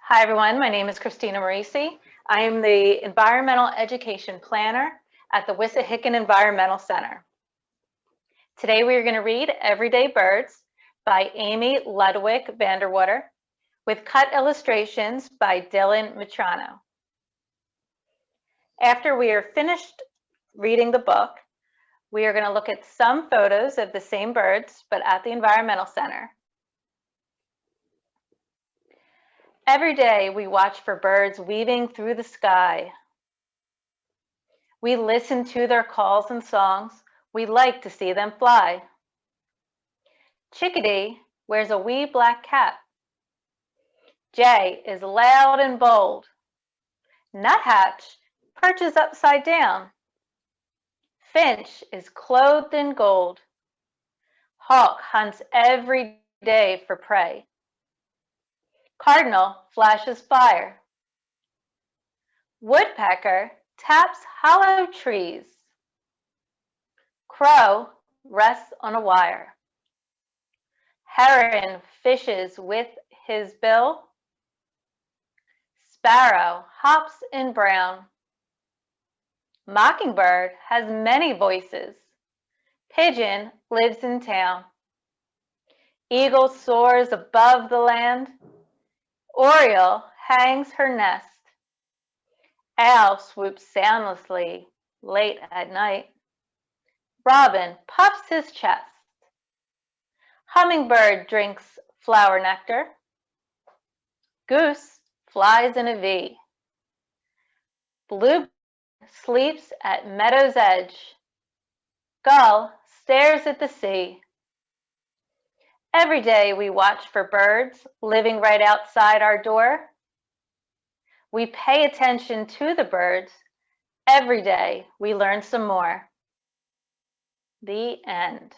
Hi everyone, my name is Christina Moresi. I am the Environmental Education Planner at the Wissahickon Environmental Center. Today we are going to read Everyday Birds by Amy Ludwig VanDerwater with cut illustrations by Dylan Mitrano. After we are finished reading the book, we are going to look at some photos of the same birds but at the Environmental Center. Every day we watch for birds weaving through the sky. We listen to their calls and songs. We like to see them fly. Chickadee wears a wee black cap. Jay is loud and bold. Nuthatch perches upside down. Finch is clothed in gold. Hawk hunts every day for prey. Cardinal flashes fire. Woodpecker taps hollow trees. Crow rests on a wire. Heron fishes with his bill. Sparrow hops in brown. Mockingbird has many voices. Pigeon lives in town. Eagle soars above the land. Oriole hangs her nest. Owl swoops soundlessly late at night. Robin puffs his chest. Hummingbird drinks flower nectar. Goose flies in a V. Bluebird sleeps at meadow's edge. Gull stares at the sea. Every day we watch for birds living right outside our door. We pay attention to the birds. Every day we learn some more. The end.